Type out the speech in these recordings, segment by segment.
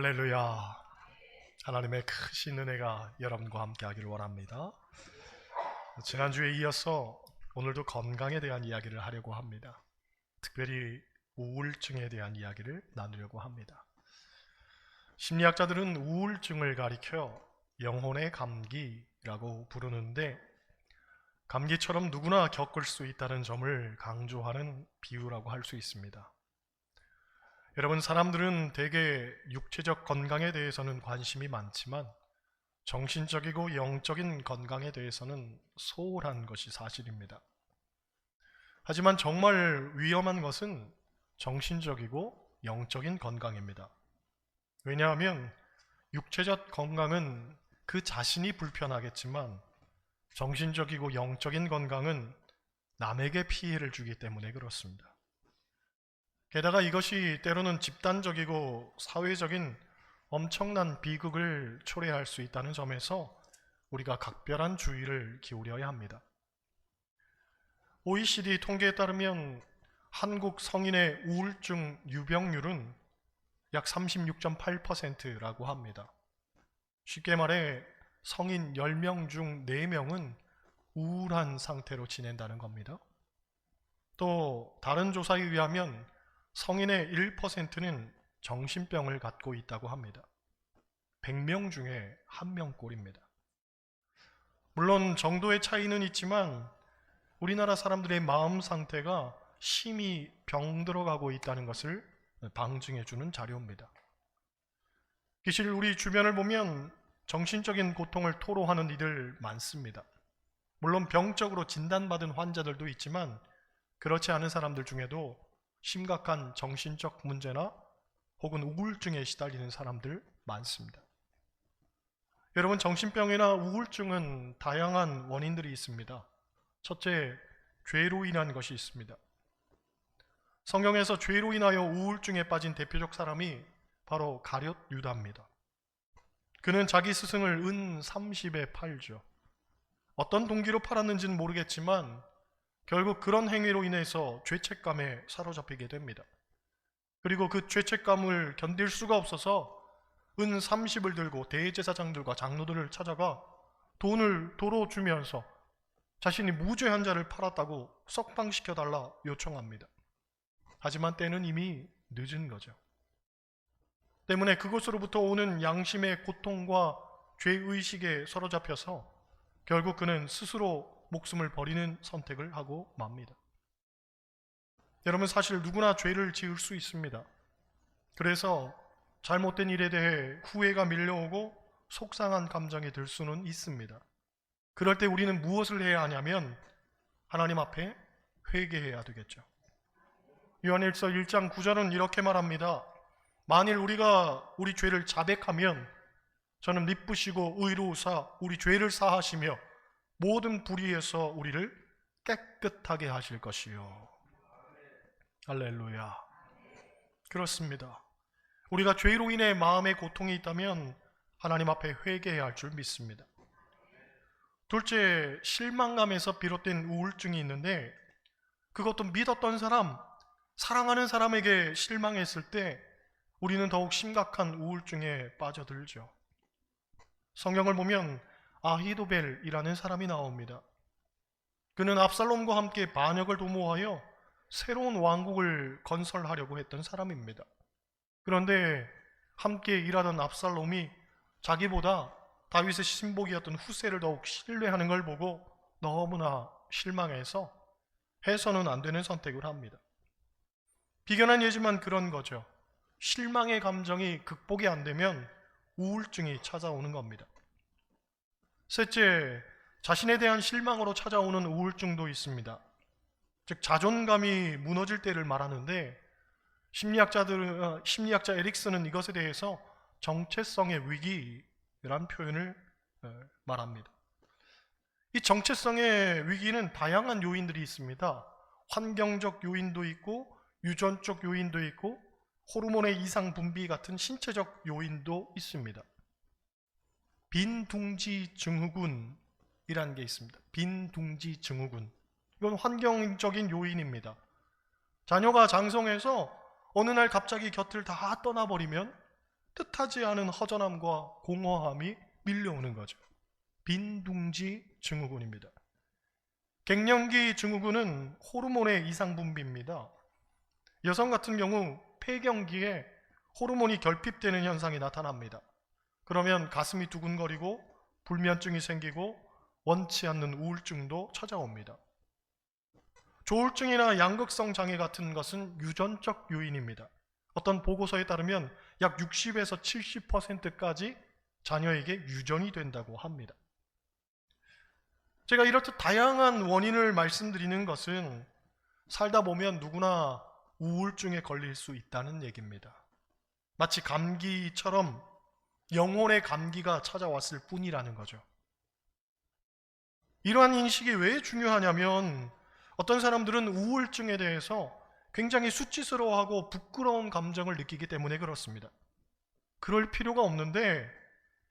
할렐루야. 하나님의 크신 은혜가 여러분과 함께 하기를 원합니다. 지난주에 이어서 오늘도 건강에 대한 이야기를 하려고 합니다. 특별히 우울증에 대한 이야기를 나누려고 합니다. 심리학자들은 우울증을 가리켜 영혼의 감기라고 부르는데, 감기처럼 누구나 겪을 수 있다는 점을 강조하는 비유라고 할 수 있습니다. 여러분, 사람들은 대개 육체적 건강에 대해서는 관심이 많지만 정신적이고 영적인 건강에 대해서는 소홀한 것이 사실입니다. 하지만 정말 위험한 것은 정신적이고 영적인 건강입니다. 왜냐하면 육체적 건강은 그 자신이 불편하겠지만 정신적이고 영적인 건강은 남에게 피해를 주기 때문에 그렇습니다. 게다가 이것이 때로는 집단적이고 사회적인 엄청난 비극을 초래할 수 있다는 점에서 우리가 각별한 주의를 기울여야 합니다. OECD 통계에 따르면 한국 성인의 우울증 유병률은 약 36.8%라고 합니다. 쉽게 말해 성인 10명 중 4명은 우울한 상태로 지낸다는 겁니다. 또 다른 조사에 의하면 성인의 1%는 정신병을 갖고 있다고 합니다. 100명 중에 1명꼴입니다. 물론 정도의 차이는 있지만 우리나라 사람들의 마음 상태가 심히 병들어가고 있다는 것을 방증해주는 자료입니다. 사실 우리 주변을 보면 정신적인 고통을 토로하는 이들 많습니다. 물론 병적으로 진단받은 환자들도 있지만 그렇지 않은 사람들 중에도 심각한 정신적 문제나 혹은 우울증에 시달리는 사람들 많습니다. 여러분, 정신병이나 우울증은 다양한 원인들이 있습니다. 첫째, 죄로 인한 것이 있습니다. 성경에서 죄로 인하여 우울증에 빠진 대표적 사람이 바로 가룟 유다입니다. 그는 자기 스승을 은 30에 팔죠. 어떤 동기로 팔았는지는 모르겠지만 결국 그런 행위로 인해서 죄책감에 사로잡히게 됩니다. 그리고 그 죄책감을 견딜 수가 없어서 은 30을 들고 대제사장들과 장로들을 찾아가 돈을 도로 주면서 자신이 무죄한 자를 팔았다고 석방시켜달라 요청합니다. 하지만 때는 이미 늦은 거죠. 때문에 그것으로부터 오는 양심의 고통과 죄의식에 사로잡혀서 결국 그는 스스로 목숨을 버리는 선택을 하고 맙니다. 여러분, 사실 누구나 죄를 지을 수 있습니다. 그래서 잘못된 일에 대해 후회가 밀려오고 속상한 감정이 들 수는 있습니다. 그럴 때 우리는 무엇을 해야 하냐면 하나님 앞에 회개해야 되겠죠. 요한일서 1장 9절은 이렇게 말합니다. 만일 우리가 우리 죄를 자백하면 저는 미쁘시고 의로우사 우리 죄를 사하시며 모든 불의에서 우리를 깨끗하게 하실 것이요. 할렐루야. 그렇습니다. 우리가 죄로 인해 마음의 고통이 있다면 하나님 앞에 회개해야 할 줄 믿습니다. 둘째, 실망감에서 비롯된 우울증이 있는데 그것도 믿었던 사람, 사랑하는 사람에게 실망했을 때 우리는 더욱 심각한 우울증에 빠져들죠. 성경을 보면 아히도벨이라는 사람이 나옵니다. 그는 압살롬과 함께 반역을 도모하여 새로운 왕국을 건설하려고 했던 사람입니다. 그런데 함께 일하던 압살롬이 자기보다 다윗의 신복이었던 후세를 더욱 신뢰하는 걸 보고 너무나 실망해서 해서는 안 되는 선택을 합니다. 비견한 예지만 그런 거죠. 실망의 감정이 극복이 안 되면 우울증이 찾아오는 겁니다. 셋째, 자신에 대한 실망으로 찾아오는 우울증도 있습니다. 즉 자존감이 무너질 때를 말하는데 심리학자 에릭슨은 이것에 대해서 정체성의 위기라는 표현을 말합니다. 이 정체성의 위기는 다양한 요인들이 있습니다. 환경적 요인도 있고 유전적 요인도 있고 호르몬의 이상 분비 같은 신체적 요인도 있습니다. 빈둥지 증후군이라는 게 있습니다. 빈둥지 증후군. 이건 환경적인 요인입니다. 자녀가 장성해서 어느 날 갑자기 곁을 다 떠나버리면 뜻하지 않은 허전함과 공허함이 밀려오는 거죠. 빈둥지 증후군입니다. 갱년기 증후군은 호르몬의 이상 분비입니다. 여성 같은 경우 폐경기에 호르몬이 결핍되는 현상이 나타납니다. 그러면 가슴이 두근거리고 불면증이 생기고 원치 않는 우울증도 찾아옵니다. 조울증이나 양극성 장애 같은 것은 유전적 요인입니다. 어떤 보고서에 따르면 약 60에서 70%까지 자녀에게 유전이 된다고 합니다. 제가 이렇듯 다양한 원인을 말씀드리는 것은 살다 보면 누구나 우울증에 걸릴 수 있다는 얘기입니다. 마치 감기처럼 영혼의 감기가 찾아왔을 뿐이라는 거죠. 이러한 인식이 왜 중요하냐면 어떤 사람들은 우울증에 대해서 굉장히 수치스러워하고 부끄러운 감정을 느끼기 때문에 그렇습니다. 그럴 필요가 없는데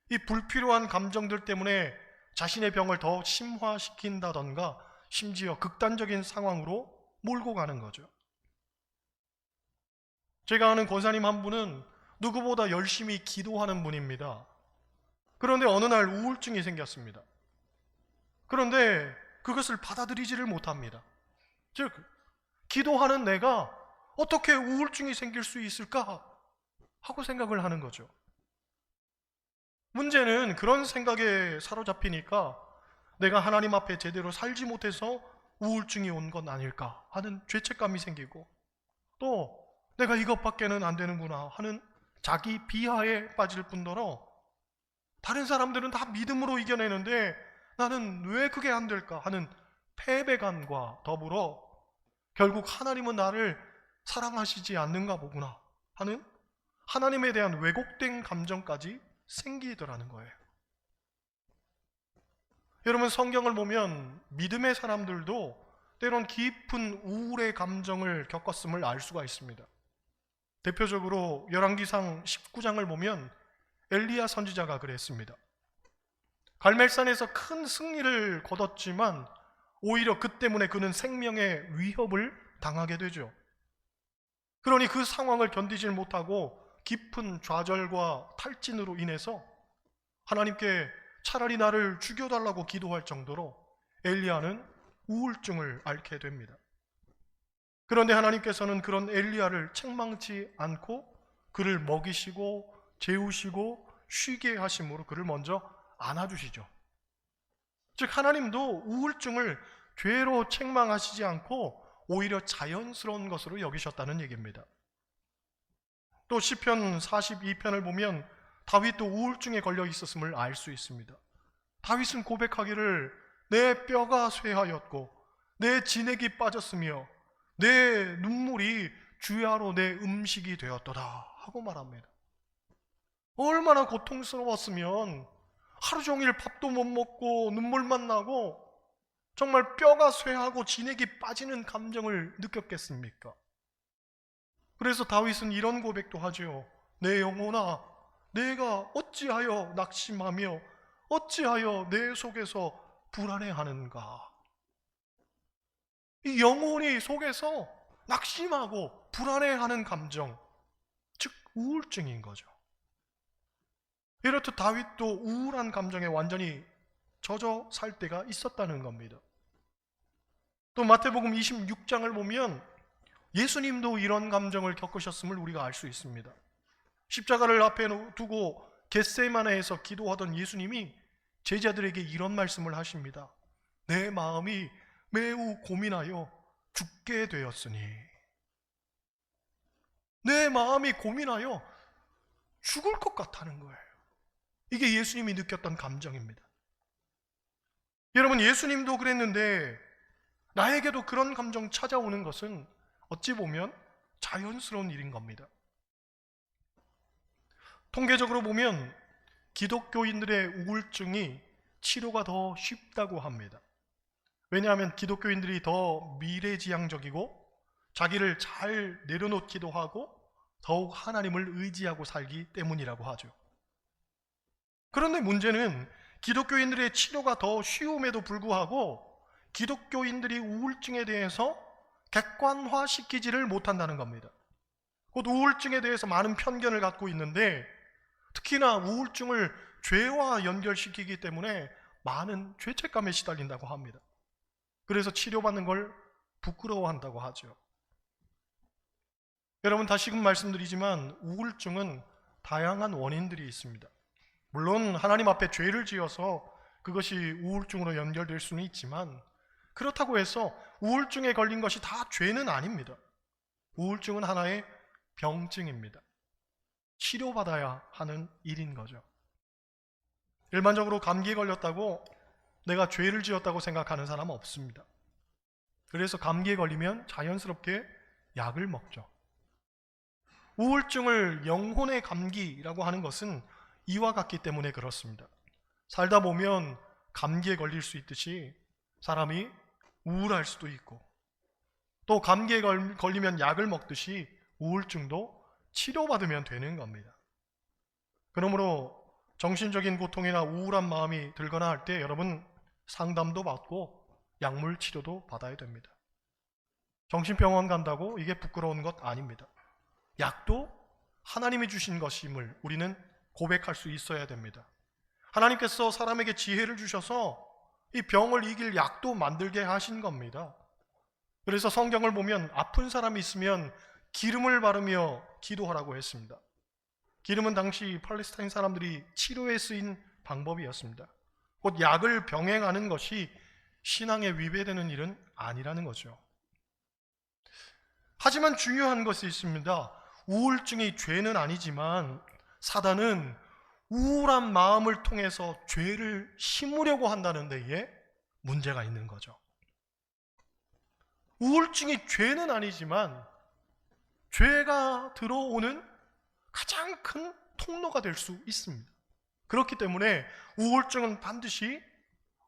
이 불필요한 감정들 때문에 자신의 병을 더 심화시킨다던가 심지어 극단적인 상황으로 몰고 가는 거죠. 제가 아는 권사님 한 분은 누구보다 열심히 기도하는 분입니다. 그런데 어느 날 우울증이 생겼습니다. 그런데 그것을 받아들이지를 못합니다. 즉, 기도하는 내가 어떻게 우울증이 생길 수 있을까 하고 생각을 하는 거죠. 문제는 그런 생각에 사로잡히니까 내가 하나님 앞에 제대로 살지 못해서 우울증이 온 건 아닐까 하는 죄책감이 생기고, 또 내가 이것밖에는 안 되는구나 하는 자기 비하에 빠질 뿐더러 다른 사람들은 다 믿음으로 이겨내는데 나는 왜 그게 안 될까 하는 패배감과 더불어 결국 하나님은 나를 사랑하시지 않는가 보구나 하는 하나님에 대한 왜곡된 감정까지 생기더라는 거예요. 여러분, 성경을 보면 믿음의 사람들도 때론 깊은 우울의 감정을 겪었음을 알 수가 있습니다. 대표적으로 열왕기상 19장을 보면 엘리야 선지자가 그랬습니다. 갈멜산에서 큰 승리를 거뒀지만 오히려 그 때문에 그는 생명의 위협을 당하게 되죠. 그러니 그 상황을 견디질 못하고 깊은 좌절과 탈진으로 인해서 하나님께 차라리 나를 죽여달라고 기도할 정도로 엘리야는 우울증을 앓게 됩니다. 그런데 하나님께서는 그런 엘리야를 책망치 않고 그를 먹이시고 재우시고 쉬게 하심으로 그를 먼저 안아주시죠. 즉, 하나님도 우울증을 죄로 책망하시지 않고 오히려 자연스러운 것으로 여기셨다는 얘기입니다. 또 시편 42편을 보면 다윗도 우울증에 걸려 있었음을 알 수 있습니다. 다윗은 고백하기를 내 뼈가 쇠하였고 내 진액이 빠졌으며 내 눈물이 주야로 내 음식이 되었도다 하고 말합니다. 얼마나 고통스러웠으면 하루 종일 밥도 못 먹고 눈물만 나고 정말 뼈가 쇠하고 진액이 빠지는 감정을 느꼈겠습니까? 그래서 다윗은 이런 고백도 하죠. 내 영혼아, 내가 어찌하여 낙심하며 어찌하여 내 속에서 불안해하는가. 이 영혼이 속에서 낙심하고 불안해하는 감정, 즉 우울증인 거죠. 이렇듯 다윗도 우울한 감정에 완전히 젖어 살 때가 있었다는 겁니다. 또 마태복음 26장을 보면 예수님도 이런 감정을 겪으셨음을 우리가 알 수 있습니다. 십자가를 앞에 두고 겟세마네에서 기도하던 예수님이 제자들에게 이런 말씀을 하십니다. 내 마음이 매우 고민하여 죽게 되었으니. 내 마음이 고민하여 죽을 것 같다는 거예요. 이게 예수님이 느꼈던 감정입니다. 여러분, 예수님도 그랬는데 나에게도 그런 감정 찾아오는 것은 어찌 보면 자연스러운 일인 겁니다. 통계적으로 보면 기독교인들의 우울증이 치료가 더 쉽다고 합니다. 왜냐하면 기독교인들이 더 미래지향적이고 자기를 잘 내려놓기도 하고 더욱 하나님을 의지하고 살기 때문이라고 하죠. 그런데 문제는 기독교인들의 치료가 더 쉬움에도 불구하고 기독교인들이 우울증에 대해서 객관화시키지를 못한다는 겁니다. 곧 우울증에 대해서 많은 편견을 갖고 있는데 특히나 우울증을 죄와 연결시키기 때문에 많은 죄책감에 시달린다고 합니다. 그래서 치료받는 걸 부끄러워한다고 하죠. 여러분, 다시금 말씀드리지만 우울증은 다양한 원인들이 있습니다. 물론 하나님 앞에 죄를 지어서 그것이 우울증으로 연결될 수는 있지만, 그렇다고 해서 우울증에 걸린 것이 다 죄는 아닙니다. 우울증은 하나의 병증입니다. 치료받아야 하는 일인 거죠. 일반적으로 감기에 걸렸다고 내가 죄를 지었다고 생각하는 사람은 없습니다. 그래서 감기에 걸리면 자연스럽게 약을 먹죠. 우울증을 영혼의 감기라고 하는 것은 이와 같기 때문에 그렇습니다. 살다 보면 감기에 걸릴 수 있듯이 사람이 우울할 수도 있고, 또 감기에 걸리면 약을 먹듯이 우울증도 치료받으면 되는 겁니다. 그러므로 정신적인 고통이나 우울한 마음이 들거나 할 때 여러분 상담도 받고 약물 치료도 받아야 됩니다. 정신병원 간다고 이게 부끄러운 것 아닙니다. 약도 하나님이 주신 것임을 우리는 고백할 수 있어야 됩니다. 하나님께서 사람에게 지혜를 주셔서 이 병을 이길 약도 만들게 하신 겁니다. 그래서 성경을 보면 아픈 사람이 있으면 기름을 바르며 기도하라고 했습니다. 기름은 당시 팔레스타인 사람들이 치료에 쓰인 방법이었습니다. 곧 약을 병행하는 것이 신앙에 위배되는 일은 아니라는 거죠. 하지만 중요한 것이 있습니다. 우울증이 죄는 아니지만 사단은 우울한 마음을 통해서 죄를 심으려고 한다는 데에 문제가 있는 거죠. 우울증이 죄는 아니지만 죄가 들어오는 가장 큰 통로가 될 수 있습니다. 그렇기 때문에 우울증은 반드시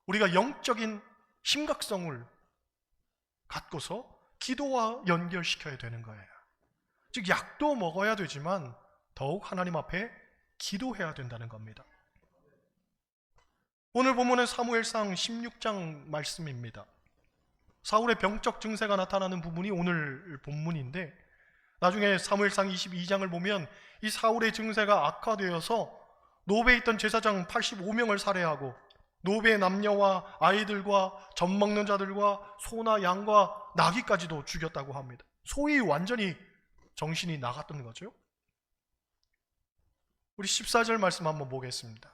우리가 영적인 심각성을 갖고서 기도와 연결시켜야 되는 거예요. 즉 약도 먹어야 되지만 더욱 하나님 앞에 기도해야 된다는 겁니다. 오늘 본문은 사무엘상 16장 말씀입니다. 사울의 병적 증세가 나타나는 부분이 오늘 본문인데, 나중에 사무엘상 22장을 보면 이 사울의 증세가 악화되어서 노베에 있던 제사장 85명을 살해하고 노베의 남녀와 아이들과 젖 먹는 자들과 소나 양과 나귀까지도 죽였다고 합니다. 소위 완전히 정신이 나갔던 거죠. 우리 14절 말씀 한번 보겠습니다.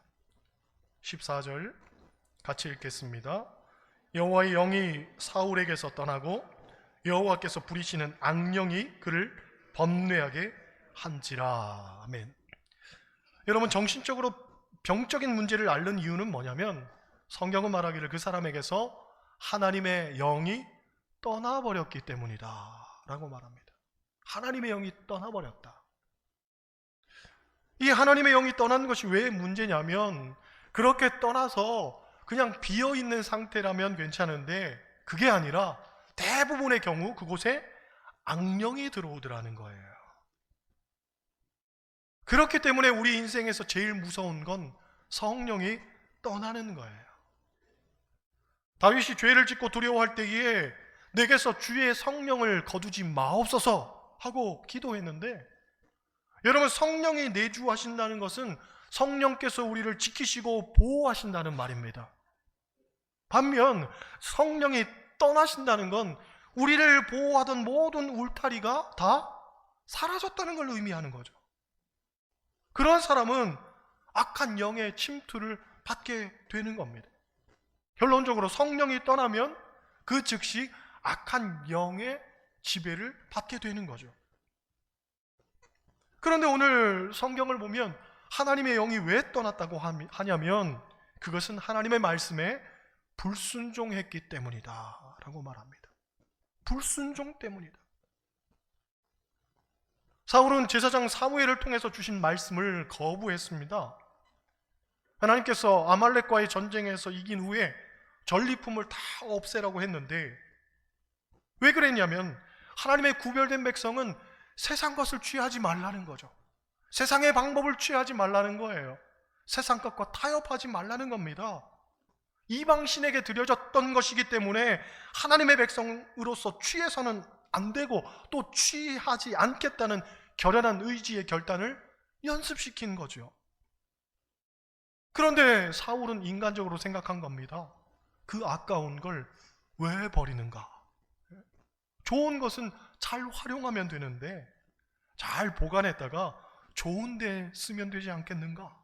14절 같이 읽겠습니다. 여호와의 영이 사울에게서 떠나고 여호와께서 부리시는 악령이 그를 번뇌하게 한지라. 아멘. 여러분, 정신적으로 병적인 문제를 앓는 이유는 뭐냐면 성경은 말하기를 그 사람에게서 하나님의 영이 떠나버렸기 때문이다 라고 말합니다. 하나님의 영이 떠나버렸다. 이 하나님의 영이 떠난 것이 왜 문제냐면, 그렇게 떠나서 그냥 비어있는 상태라면 괜찮은데 그게 아니라 대부분의 경우 그곳에 악령이 들어오더라는 거예요. 그렇기 때문에 우리 인생에서 제일 무서운 건 성령이 떠나는 거예요. 다윗이 죄를 짓고 두려워할 때에 내게서 주의 성령을 거두지 마옵소서 하고 기도했는데, 여러분, 성령이 내주하신다는 것은 성령께서 우리를 지키시고 보호하신다는 말입니다. 반면 성령이 떠나신다는 건 우리를 보호하던 모든 울타리가 다 사라졌다는 걸 의미하는 거죠. 그런 사람은 악한 영의 침투를 받게 되는 겁니다. 결론적으로 성령이 떠나면 그 즉시 악한 영의 지배를 받게 되는 거죠. 그런데 오늘 성경을 보면 하나님의 영이 왜 떠났다고 하냐면 그것은 하나님의 말씀에 불순종했기 때문이다 라고 말합니다. 불순종 때문이다. 사울은 제사장 사무엘을 통해서 주신 말씀을 거부했습니다. 하나님께서 아말렉과의 전쟁에서 이긴 후에 전리품을 다 없애라고 했는데, 왜 그랬냐면 하나님의 구별된 백성은 세상 것을 취하지 말라는 거죠. 세상의 방법을 취하지 말라는 거예요. 세상 것과 타협하지 말라는 겁니다. 이방신에게 드려졌던 것이기 때문에 하나님의 백성으로서 취해서는 안 되고 또 취하지 않겠다는 결연한 의지의 결단을 연습시킨 거죠. 그런데 사울은 인간적으로 생각한 겁니다. 그 아까운 걸 왜 버리는가? 좋은 것은 잘 활용하면 되는데 잘 보관했다가 좋은 데 쓰면 되지 않겠는가?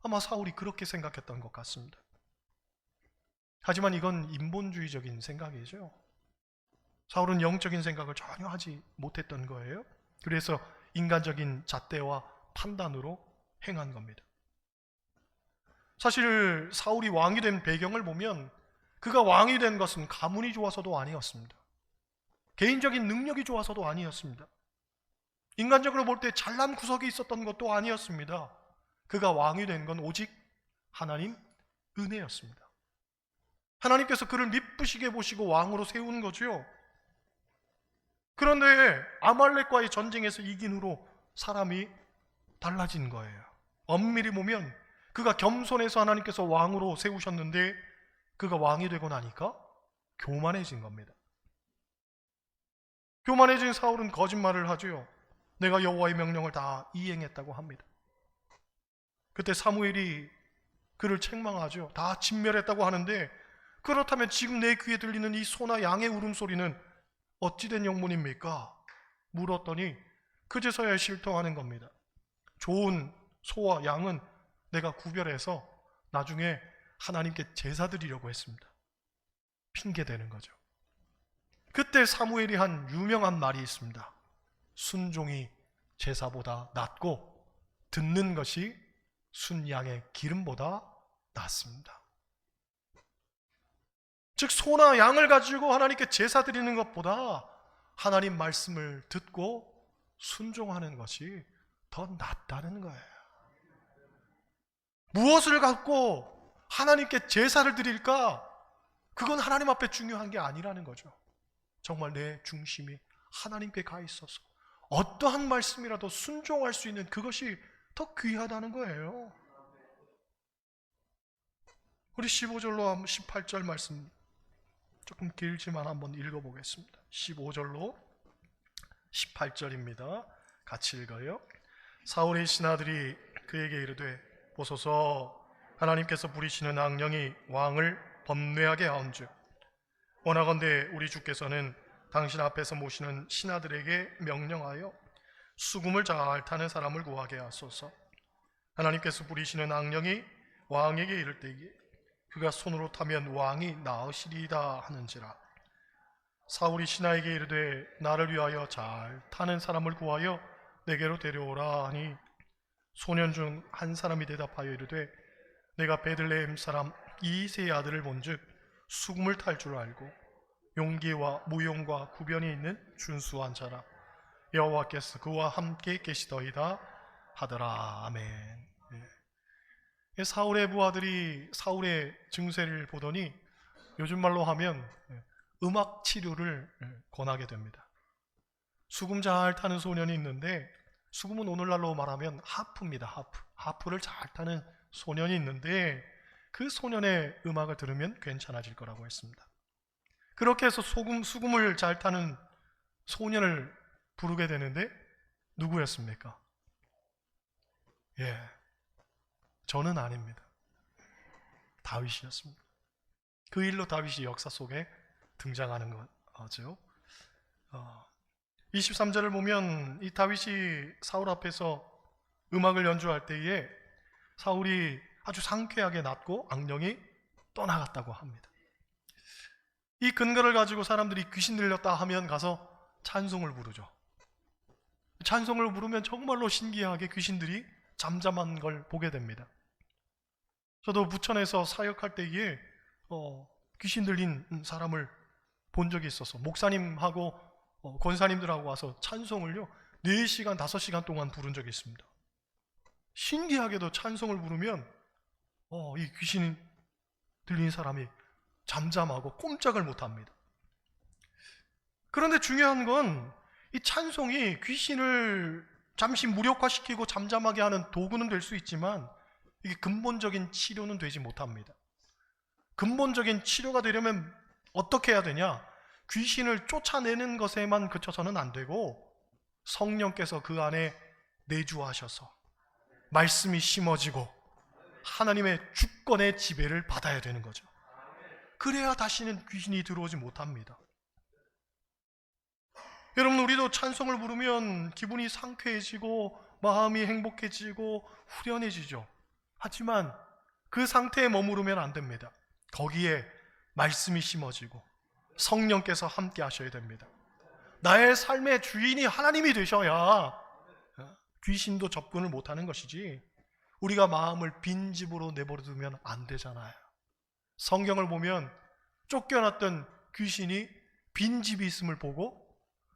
아마 사울이 그렇게 생각했던 것 같습니다. 하지만 이건 인본주의적인 생각이죠. 사울은 영적인 생각을 전혀 하지 못했던 거예요. 그래서 인간적인 잣대와 판단으로 행한 겁니다. 사실 사울이 왕이 된 배경을 보면 그가 왕이 된 것은 가문이 좋아서도 아니었습니다. 개인적인 능력이 좋아서도 아니었습니다. 인간적으로 볼 때 잘난 구석이 있었던 것도 아니었습니다. 그가 왕이 된 건 오직 하나님 은혜였습니다. 하나님께서 그를 미쁘시게 보시고 왕으로 세운 거죠. 그런데 아말렉과의 전쟁에서 이긴 후로 사람이 달라진 거예요. 엄밀히 보면 그가 겸손해서 하나님께서 왕으로 세우셨는데 그가 왕이 되고 나니까 교만해진 겁니다. 교만해진 사울은 거짓말을 하죠. 내가 여호와의 명령을 다 이행했다고 합니다. 그때 사무엘이 그를 책망하죠. 다 진멸했다고 하는데 그렇다면 지금 내 귀에 들리는 이 소나 양의 울음소리는 어찌된 영문입니까? 물었더니 그제서야 실토하는 겁니다. 좋은 소와 양은 내가 구별해서 나중에 하나님께 제사 드리려고 했습니다. 핑계대는 거죠. 그때 사무엘이 한 유명한 말이 있습니다. 순종이 제사보다 낫고 듣는 것이 순양의 기름보다 낫습니다. 즉 소나 양을 가지고 하나님께 제사 드리는 것보다 하나님 말씀을 듣고 순종하는 것이 더 낫다는 거예요. 무엇을 갖고 하나님께 제사를 드릴까? 그건 하나님 앞에 중요한 게 아니라는 거죠. 정말 내 중심이 하나님께 가 있어서 어떠한 말씀이라도 순종할 수 있는 그것이 더 귀하다는 거예요. 우리 15절로 18절 말씀 조금 길지만 한번 읽어보겠습니다. 15절로 18절입니다. 같이 읽어요. 사울의 신하들이 그에게 이르되 보소서 하나님께서 부리시는 악령이 왕을 범뇌하게 하온즉 원하건대 우리 주께서는 당신 앞에서 모시는 신하들에게 명령하여 수금을 잘 타는 사람을 구하게 하소서. 하나님께서 부리시는 악령이 왕에게 이를 때에 그가 손으로 타면 왕이 나으시리이다 하는지라. 사울이 신하에게 이르되 나를 위하여 잘 타는 사람을 구하여 내게로 데려오라 하니 소년 중 한 사람이 대답하여 이르되 내가 베들레헴 사람 이새의 아들을 본즉 수금을 탈 줄 알고 용기와 무용과 구변이 있는 준수한 자라. 여호와께서 그와 함께 계시더이다 하더라. 아멘. 사울의 부하들이 사울의 증세를 보더니 요즘 말로 하면 음악 치료를 권하게 됩니다. 수금 잘 타는 소년이 있는데, 수금은 오늘날로 말하면 하프입니다. 하프를 잘 타는 소년이 있는데 그 소년의 음악을 들으면 괜찮아질 거라고 했습니다. 그렇게 해서 수금을 잘 타는 소년을 부르게 되는데 누구였습니까? 저는 아닙니다. 다윗이었습니다. 그 일로 다윗이 역사 속에 등장하는 거죠. 23절을 보면 이 다윗이 사울 앞에서 음악을 연주할 때에 사울이 아주 상쾌하게 났고 악령이 떠나갔다고 합니다. 이 근거를 가지고 사람들이 귀신 들렸다 하면 가서 찬송을 부르죠. 찬송을 부르면 정말로 신기하게 귀신들이 잠잠한 걸 보게 됩니다. 저도 부천에서 사역할 때에 귀신 들린 사람을 본 적이 있어서 목사님하고 권사님들하고 와서 찬송을요 4시간, 5시간 동안 부른 적이 있습니다. 신기하게도 찬송을 부르면 이 귀신 들린 사람이 잠잠하고 꼼짝을 못합니다. 그런데 중요한 건 이 찬송이 귀신을 잠시 무력화시키고 잠잠하게 하는 도구는 될 수 있지만 이게 근본적인 치료는 되지 못합니다. 근본적인 치료가 되려면 어떻게 해야 되냐? 귀신을 쫓아내는 것에만 그쳐서는 안 되고 성령께서 그 안에 내주하셔서 말씀이 심어지고 하나님의 주권의 지배를 받아야 되는 거죠. 그래야 다시는 귀신이 들어오지 못합니다. 여러분, 우리도 찬송을 부르면 기분이 상쾌해지고 마음이 행복해지고 후련해지죠. 하지만 그 상태에 머무르면 안 됩니다. 거기에 말씀이 심어지고 성령께서 함께 하셔야 됩니다. 나의 삶의 주인이 하나님이 되셔야 귀신도 접근을 못하는 것이지, 우리가 마음을 빈집으로 내버려두면 안 되잖아요. 성경을 보면 쫓겨났던 귀신이 빈집이 있음을 보고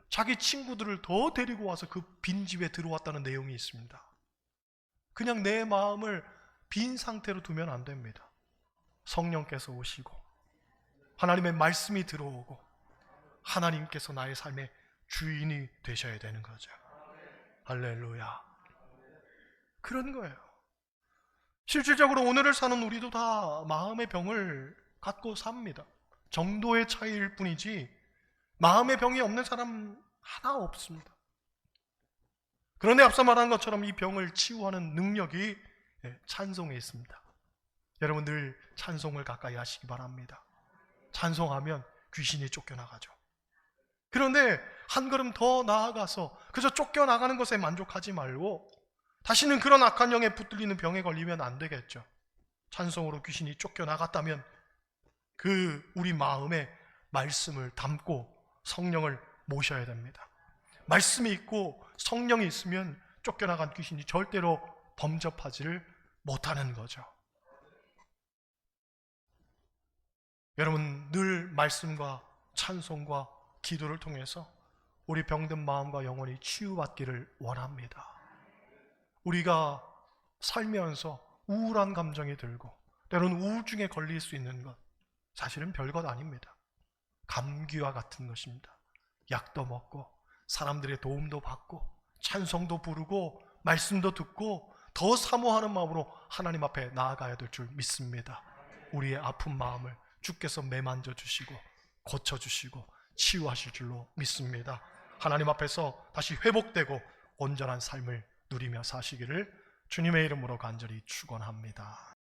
자기 친구들을 더 데리고 와서 그 빈집에 들어왔다는 내용이 있습니다. 그냥 내 마음을 빈 상태로 두면 안 됩니다. 성령께서 오시고 하나님의 말씀이 들어오고 하나님께서 나의 삶의 주인이 되셔야 되는 거죠. 할렐루야. 그런 거예요. 실질적으로 오늘을 사는 우리도 다 마음의 병을 갖고 삽니다. 정도의 차이일 뿐이지 마음의 병이 없는 사람 하나 없습니다. 그런데 앞서 말한 것처럼 이 병을 치유하는 능력이 찬송에 있습니다. 여러분, 늘 찬송을 가까이 하시기 바랍니다. 찬송하면 귀신이 쫓겨나가죠. 그런데 한 걸음 더 나아가서 그저 쫓겨나가는 것에 만족하지 말고 다시는 그런 악한 영에 붙들리는 병에 걸리면 안 되겠죠. 찬송으로 귀신이 쫓겨나갔다면 그 우리 마음에 말씀을 담고 성령을 모셔야 됩니다. 말씀이 있고 성령이 있으면 쫓겨나간 귀신이 절대로 범접하지를 못하는 거죠. 여러분, 늘 말씀과 찬송과 기도를 통해서 우리 병든 마음과 영혼이 치유받기를 원합니다. 우리가 살면서 우울한 감정이 들고 때로는 우울증에 걸릴 수 있는 것, 사실은 별것 아닙니다. 감기와 같은 것입니다. 약도 먹고 사람들의 도움도 받고 찬송도 부르고 말씀도 듣고 더 사모하는 마음으로 하나님 앞에 나아가야 될 줄 믿습니다. 우리의 아픈 마음을 주께서 매만져 주시고 고쳐주시고 치유하실 줄로 믿습니다. 하나님 앞에서 다시 회복되고 온전한 삶을 누리며 사시기를 주님의 이름으로 간절히 축원합니다.